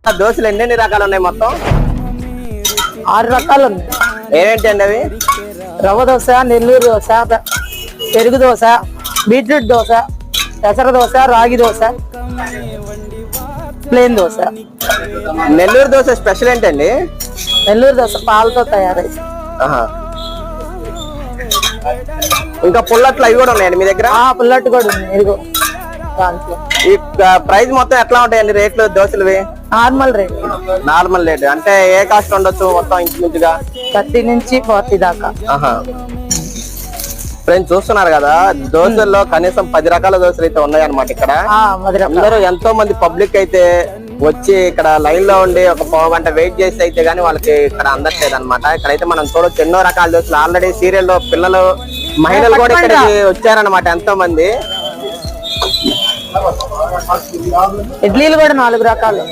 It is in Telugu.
దోశలు ఎన్ని రకాలు ఉన్నాయి మొత్తం? 6 రకాలు ఉన్నాయి. ఏంటి అండి అవి? రవ్వ దోశ, నెల్లూరు దోశ, పెరుగు దోశ, బీట్రూట్ దోశ, పెసర దోశ, రాగి దోశ, ప్లేన్ దోశ. నెల్లూరు దోశ స్పెషల్ ఏంటండి? నెల్లూరు దోశ పాలతో తయారై. ఇంకా పుల్లట్లు అవి కూడా ఉన్నాయండి మీ దగ్గర? పుల్లట్టు కూడా ఉంది. ఇదిగో దాంట్లో. ఈ ప్రైస్ మొత్తం ఎట్లా ఉంటాయండి రేట్లు దోశలువి? Normal rate. నార్మల్ రేట్ అంటే ఏ కాస్ట్ ఉండొచ్చు మొత్తం ఇంచుమించుగా? 30 నుంచి 40 దాకా. ఫ్రెండ్స్ చూస్తున్నారు కదా, దోశల్లో కనీసం 10 రకాల దోశలు అయితే ఉన్నాయన్నమాట ఇక్కడ. అందరూ ఎంతో మంది పబ్లిక్ అయితే వచ్చి ఇక్కడ లైన్ లో ఉండి ఒక పావు గంట వెయిట్ చేసి అయితే గానీ వాళ్ళకి ఇక్కడ అందట్లేదు అనమాట. ఇక్కడైతే మనం చూడొచ్చు ఎన్నో రకాల దోశలు. ఆల్రెడీ సీరియల్లో పిల్లలు, మహిళలు కూడా ఇక్కడికి వచ్చారనమాట ఎంతో మంది. ఇడ్లీలు కూడా 4 రకాలు.